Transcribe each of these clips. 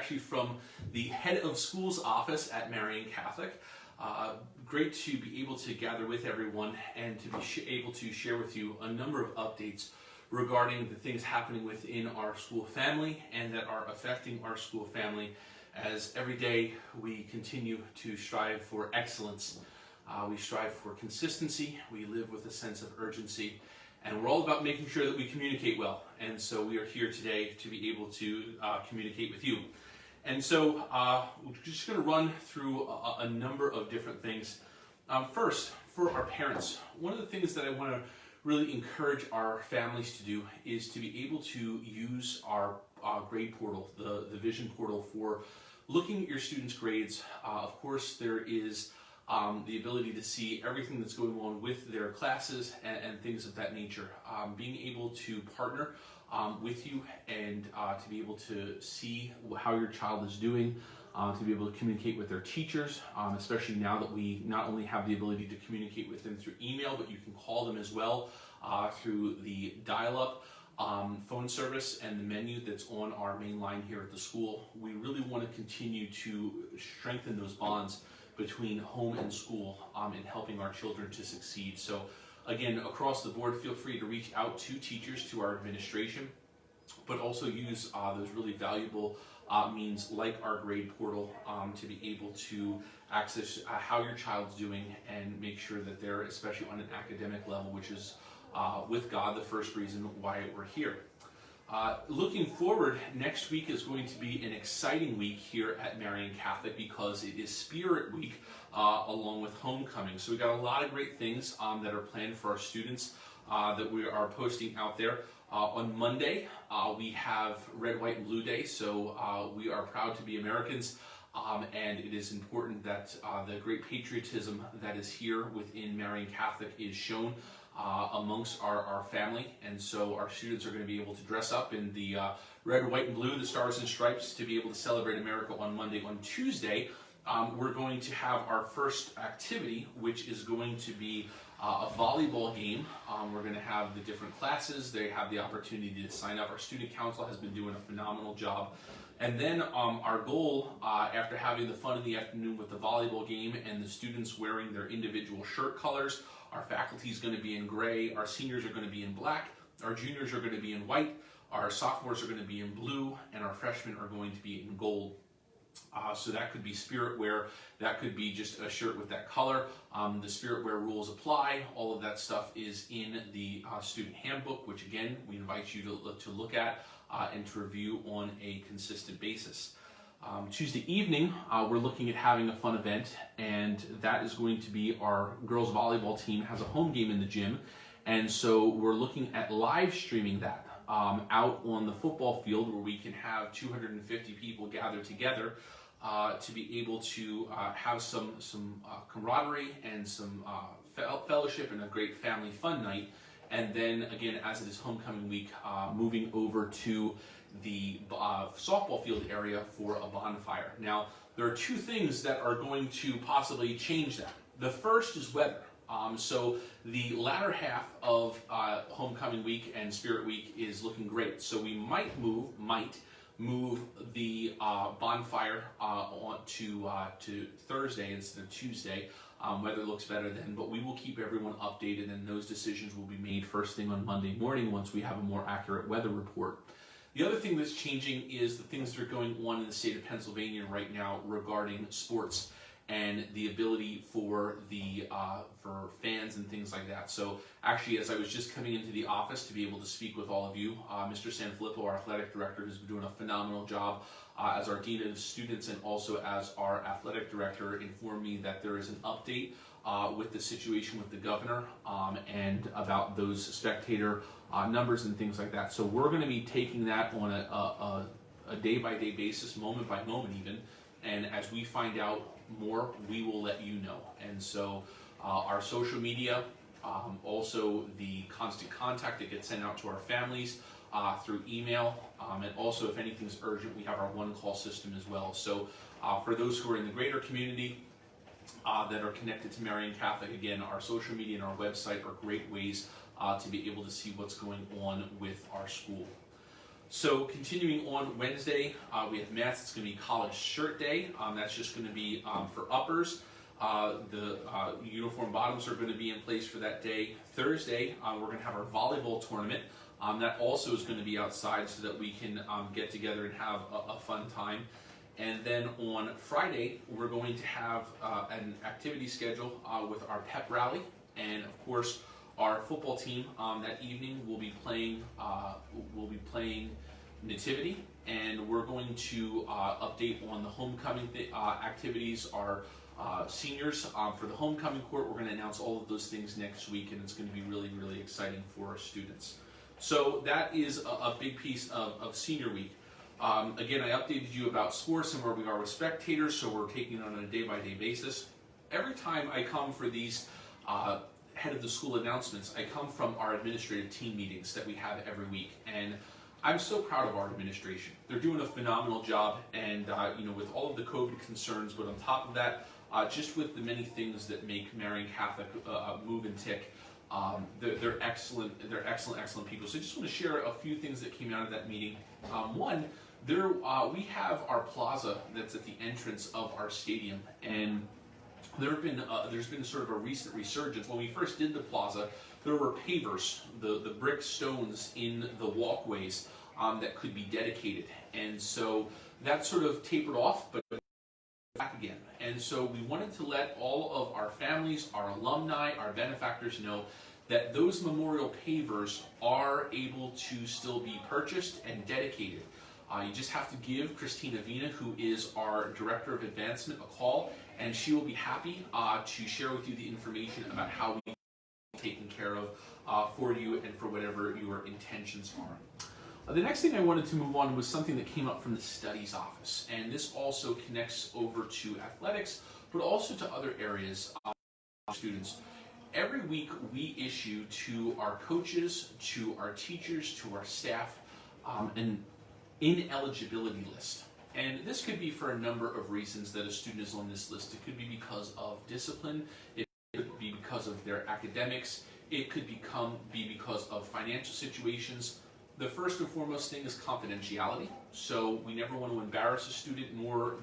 actually from the head of school's office at Marian Catholic. Great to be able to gather with everyone and to be able to share with you a number of updates regarding the things happening within our school family and that are affecting our school family, as every day we continue to strive for excellence. We strive for consistency, we live with a sense of urgency, and we're all about making sure that we communicate well. And so we are here today to be able to communicate with you. And so we're just going to run through a number of different things. First, for our parents, one of the things that I want to really encourage our families to do is to be able to use our grade portal, the vision portal, for looking at your students' grades. Of course, there is the ability to see everything that's going on with their classes and things of that nature. Being able to partner with you and to be able to see how your child is doing, to be able to communicate with their teachers, especially now that we not only have the ability to communicate with them through email, but you can call them as well through the dial-up phone service and the menu that's on our main line here at the school. We really want to continue to strengthen those bonds between home and school in helping our children to succeed. So again, across the board, feel free to reach out to teachers, to our administration, but also use those really valuable means like our grade portal to be able to access how your child's doing and make sure that they're, especially on an academic level, which is with God, the first reason why we're here. Looking forward, next week is going to be an exciting week here at Marian Catholic because it is Spirit Week along with homecoming. So we got a lot of great things that are planned for our students that we are posting out there. On Monday, we have Red, White, and Blue Day, so we are proud to be Americans, and it is important that the great patriotism that is here within Marian Catholic is shown amongst our family. And so our students are going to be able to dress up in the red, white, and blue, the stars and stripes, to be able to celebrate America on Monday. On Tuesday, we're going to have our first activity, which is going to be a volleyball game. We're going to have the different classes. They have the opportunity to sign up. Our student council has been doing a phenomenal job. And then our goal, after having the fun in the afternoon with the volleyball game and the students wearing their individual shirt colors, our faculty is going to be in gray, our seniors are going to be in black, our juniors are going to be in white, our sophomores are going to be in blue, and our freshmen are going to be in gold. So that could be spirit wear, that could be just a shirt with that color. The spirit wear rules apply. All of that stuff is in the student handbook, which again, we invite you to look at and to review on a consistent basis. Tuesday evening, we're looking at having a fun event, and that is going to be our girls volleyball team has a home game in the gym, and so we're looking at live streaming that out on the football field, where we can have 250 people gather together to be able to have some camaraderie and some fellowship and a great family fun night. And then again, as it is homecoming week, moving over to the softball field area for a bonfire. Now, there are two things that are going to possibly change that. The first is weather. So the latter half of homecoming week and Spirit Week is looking great. So we might move the bonfire on to Thursday instead of Tuesday. Weather looks better then, but we will keep everyone updated, and those decisions will be made first thing on Monday morning once we have a more accurate weather report. The other thing that's changing is the things that are going on in the state of Pennsylvania right now regarding sports and the ability for for fans and things like that. So actually, as I was just coming into the office to be able to speak with all of you, Mr. Sanfilippo, our athletic director, has been doing a phenomenal job as our dean of students and also as our athletic director, informed me that there is an update with the situation with the governor and about those spectator numbers and things like that. So we're going to be taking that on a day-by-day basis, moment by moment even, and as we find out more, we will let you know. And so our social media, also the constant contact that gets sent out to our families through email, and also if anything's urgent, we have our one-call system as well. So for those who are in the greater community that are connected to Marian Catholic, again, our social media and our website are great ways to be able to see what's going on with our school. So continuing on Wednesday, we have math. It's going to be college shirt day. That's just going to be for uppers. The uniform bottoms are going to be in place for that day. Thursday, we're going to have our volleyball tournament. That also is going to be outside so that we can get together and have a fun time. And then on Friday, we're going to have an activity schedule with our pep rally. And of course, our football team that evening will be playing Nativity, and we're going to update on the homecoming activities. Our seniors for the homecoming court, we're going to announce all of those things next week, and it's going to be really, really exciting for our students. So that is a big piece of senior week. Again, I updated you about sports and where we are with spectators, so we're taking it on a day-by-day basis. Every time I come for these head of the school announcements, I come from our administrative team meetings that we have every week, and I'm so proud of our administration. They're doing a phenomenal job, and with all of the COVID concerns, but on top of that, just with the many things that make Marian Catholic move and tick, they're excellent. They're excellent people. So I just want to share a few things that came out of that meeting. One, we have our plaza that's at the entrance of our stadium, and there's been sort of a recent resurgence. When we first did the plaza, there were pavers, the brick stones in the walkways that could be dedicated, and so that sort of tapered off, but back again. And so we wanted to let all of our families, our alumni, our benefactors know that those memorial pavers are able to still be purchased and dedicated. You just have to give Christina Vina, who is our Director of Advancement, a call, and she will be happy to share with you the information about how we taken care of for you and for whatever your intentions are. The next thing I wanted to move on was something that came up from the studies office, and this also connects over to athletics, but also to other areas of students. Every week we issue to our coaches, to our teachers, to our staff, an ineligibility list. And this could be for a number of reasons that a student is on this list. It could be because of discipline, it could be because of their academics, it could be because of financial situations. The first and foremost thing is confidentiality. So we never want to embarrass a student nor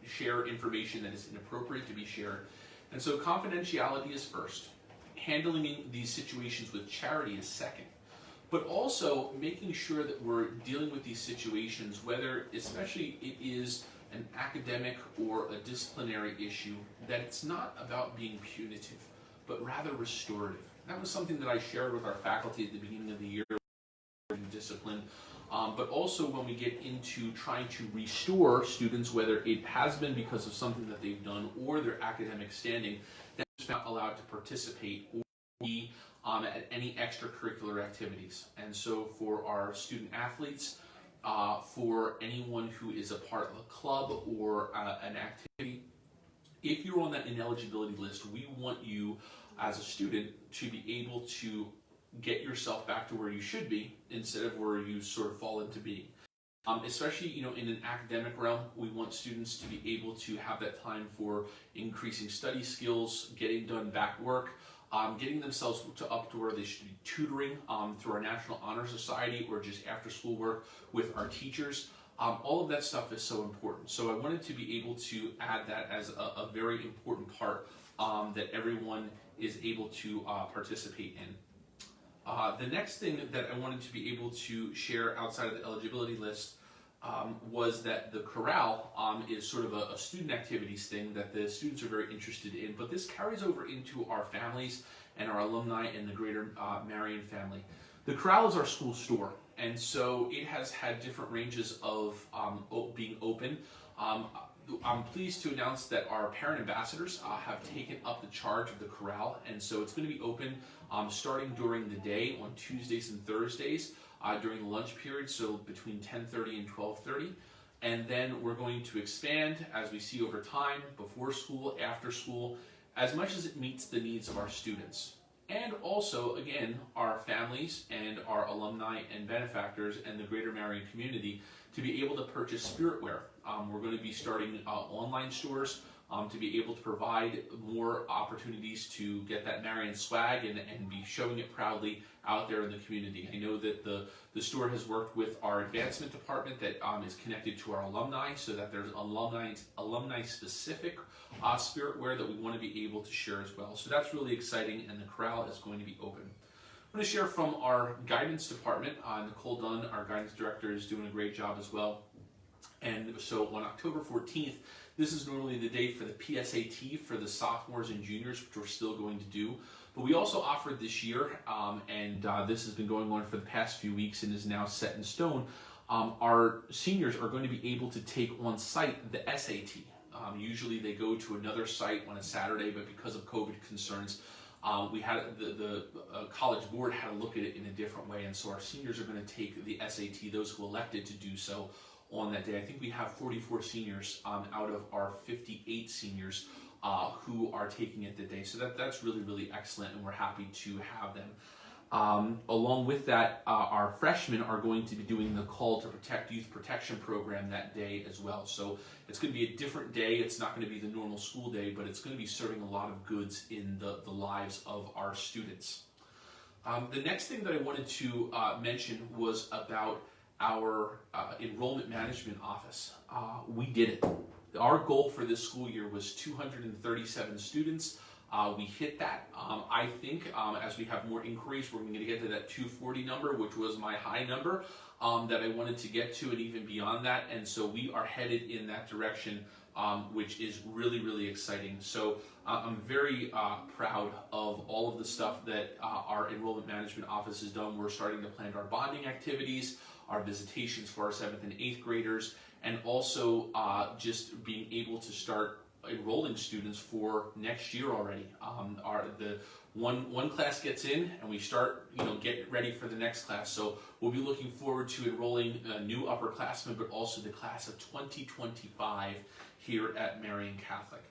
share information that is inappropriate to be shared. And so confidentiality is first. Handling these situations with charity is second. But also making sure that we're dealing with these situations, whether especially it is an academic or a disciplinary issue, that it's not about being punitive, but rather restorative. That was something that I shared with our faculty at the beginning of the year, discipline, but also when we get into trying to restore students, whether it has been because of something that they've done or their academic standing, that's not allowed to participate or be at any extracurricular activities. And so for our student athletes, for anyone who is a part of a club or an activity, if you're on that ineligibility list, we want you as a student to be able to get yourself back to where you should be instead of where you sort of fall into being. Especially, in an academic realm, we want students to be able to have that time for increasing study skills, getting done back work, getting themselves up to where they should be tutoring through our National Honor Society or just after school work with our teachers. All of that stuff is so important. So I wanted to be able to add that as a very important part that everyone is able to participate in. The next thing that I wanted to be able to share outside of the eligibility list was that the chorale is sort of a student activities thing that the students are very interested in, but this carries over into our families and our alumni and the greater Marian family. The chorale is our school store, and so it has had different ranges of being open. I'm pleased to announce that our parent ambassadors have taken up the charge of the chorale, and so it's going to be open starting during the day on Tuesdays and Thursdays during the lunch period, so between 10:30 and 12:30. And then we're going to expand as we see over time, before school, after school, as much as it meets the needs of our students. And also, again, our families and our alumni and benefactors and the greater Marian community to be able to purchase spiritware. We're going to be starting online stores to be able to provide more opportunities to get that Marian swag and be showing it proudly out there in the community. I know that the store has worked with our advancement department that is connected to our alumni, so that there's alumni specific spirit wear that we want to be able to share as well. So that's really exciting, and the corral is going to be open. I'm going to share from our guidance department. Nicole Dunn, our guidance director, is doing a great job as well. And so on October 14th, this is normally the day for the PSAT for the sophomores and juniors, which we're still going to do. But we also offered this year, and this has been going on for the past few weeks and is now set in stone, our seniors are going to be able to take on site the SAT. Usually they go to another site on a Saturday, but because of COVID concerns, we had the college board had to look at it in a different way, and so our seniors are going to take the SAT, those who elected to do so, on that day. I think we have 44 seniors out of our 58 seniors who are taking it that day. So that's really, really excellent, and we're happy to have them. Along with that, our freshmen are going to be doing the Call to Protect Youth Protection Program that day as well. So it's going to be a different day. It's not going to be the normal school day, but it's going to be serving a lot of goods in the lives of our students. The next thing that I wanted to mention was about our enrollment management office. We did it. Our goal for this school year was 237 students. We hit that. I think as we have more inquiries, we're going to get to that 240 number, which was my high number that I wanted to get to, and even beyond that. And so we are headed in that direction, which is really, really exciting. So I'm very proud of all of the stuff that our enrollment management office has done. We're starting to plan our bonding activities, our visitations for our 7th and 8th graders, and also just being able to start enrolling students for next year already. The one class gets in, and we start get ready for the next class. So we'll be looking forward to enrolling new upperclassmen, but also the class of 2025 here at Marian Catholic.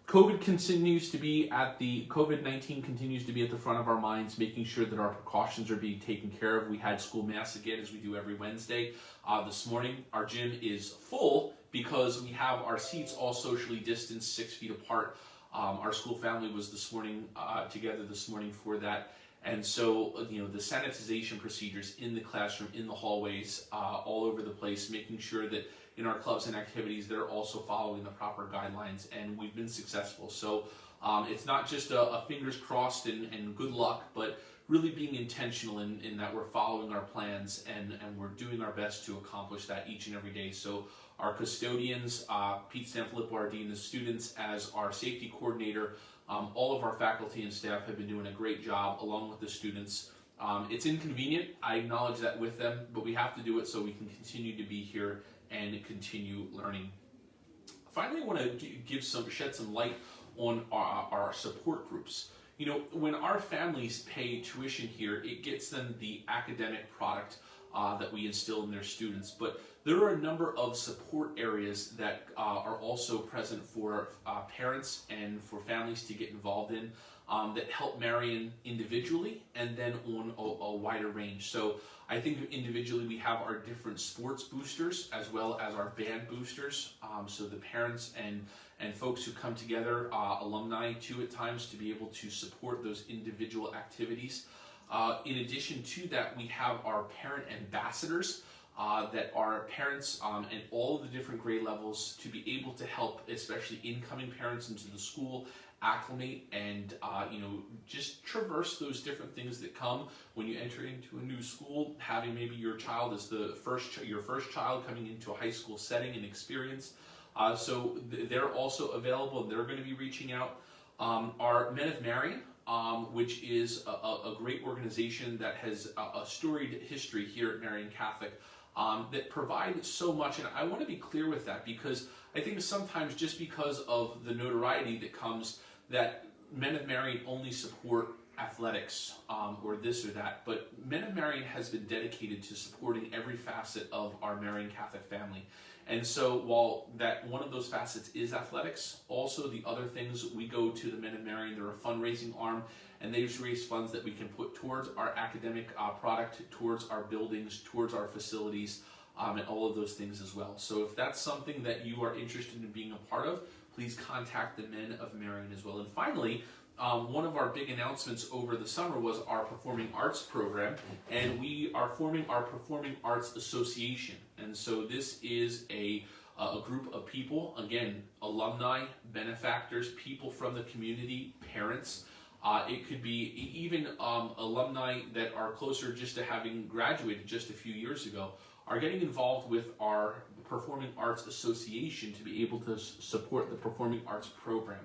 COVID-19 continues to be at the front of our minds, making sure that our precautions are being taken care of. We had school mass again, as we do every Wednesday. This morning, our gym is full because we have our seats all socially distanced 6 feet apart. Our school family was this morning together this morning for that. And so, the sanitization procedures in the classroom, in the hallways, all over the place, making sure that in our clubs and activities, they're also following the proper guidelines, and we've been successful. So it's not just a fingers crossed and good luck, but really being intentional in that we're following our plans and we're doing our best to accomplish that each and every day. So our custodians, Pete Sanfilippo, our dean, the students as our safety coordinator, all of our faculty and staff have been doing a great job along with the students. It's inconvenient, I acknowledge that with them, but we have to do it so we can continue to be here and continue learning. Finally, I want to shed some light on our support groups. When our families pay tuition here, it gets them the academic product that we instill in their students. But there are a number of support areas that are also present for parents and for families to get involved in that help Marian individually and then on a wider range. So I think individually we have our different sports boosters as well as our band boosters. So the parents and folks who come together, alumni too at times, to be able to support those individual activities. In addition to that, we have our parent ambassadors that are parents and all of the different grade levels to be able to help, especially incoming parents into the school, acclimate and just traverse those different things that come when you enter into a new school, having maybe your child as your first child coming into a high school setting and experience. So they're also available, and they're going to be reaching out. Our Men of Marian, which is a great organization that has a storied history here at Marian Catholic, that provide so much. And I want to be clear with that, because I think sometimes just because of the notoriety that comes, that Men of Marian only support athletics or this or that, but Men of Marian has been dedicated to supporting every facet of our Marian Catholic family. And so while that one of those facets is athletics, also the other things, we go to the Men of Marian, they're a fundraising arm, and they raise funds that we can put towards our academic product, towards our buildings, towards our facilities, and all of those things as well. So if that's something that you are interested in being a part of, please contact the men of Marian as well. And finally, one of our big announcements over the summer was our Performing Arts program, and we are forming our Performing Arts Association. And so this is a group of people, again, alumni, benefactors, people from the community, parents. It could be even alumni that are closer just to having graduated just a few years ago, are getting involved with our Performing Arts Association to be able to support the Performing Arts program.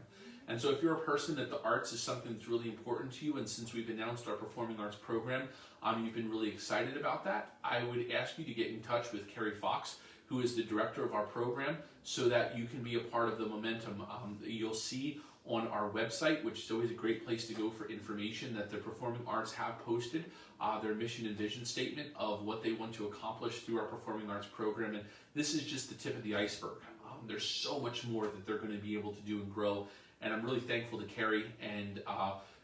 And so if you're a person that the arts is something that's really important to you, and since we've announced our Performing Arts program, you've been really excited about that, I would ask you to get in touch with Carrie Fox, who is the director of our program, so that you can be a part of the momentum. You'll see on our website, which is always a great place to go for information, that the Performing Arts have posted their mission and vision statement of what they want to accomplish through our Performing Arts program. And this is just the tip of the iceberg. There's so much more that they're going to be able to do and grow. And I'm really thankful to Carrie and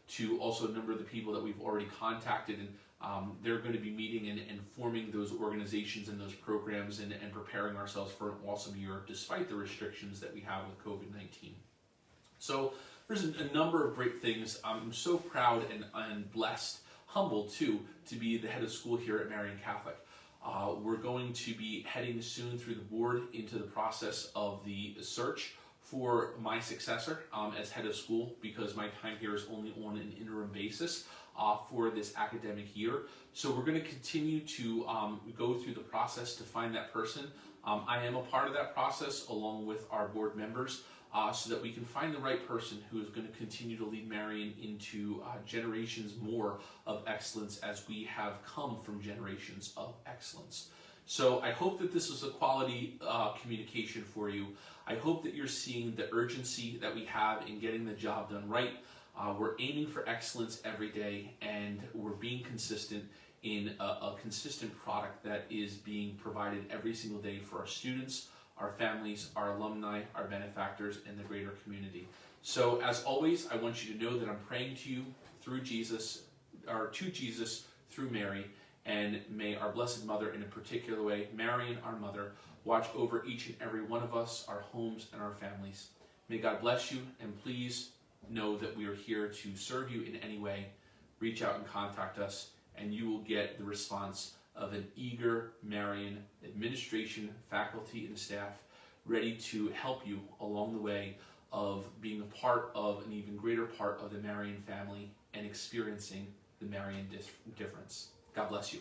to also a number of the people that we've already contacted. And they're going to be meeting and forming those organizations and those programs and preparing ourselves for an awesome year despite the restrictions that we have with COVID-19. So there's a number of great things. I'm so proud and blessed, humbled too, to be the head of school here at Marian Catholic. We're going to be heading soon through the board into the process of the search for my successor as head of school, because my time here is only on an interim basis for this academic year. So we're going to continue to go through the process to find that person. I am a part of that process along with our board members so that we can find the right person who is going to continue to lead Marian into generations more of excellence, as we have come from generations of excellence. So I hope that this was a quality communication for you. I hope that you're seeing the urgency that we have in getting the job done right. We're aiming for excellence every day, and we're being consistent in a consistent product that is being provided every single day for our students, our families, our alumni, our benefactors, and the greater community. So as always, I want you to know that I'm praying to you through Jesus, or to Jesus through Mary. And may our Blessed Mother, in a particular way, Marian, our mother, watch over each and every one of us, our homes, and our families. May God bless you, and please know that we are here to serve you in any way. Reach out and contact us, and you will get the response of an eager Marian administration, faculty, and staff ready to help you along the way of being a part of an even greater part of the Marian family and experiencing the Marian difference. God bless you.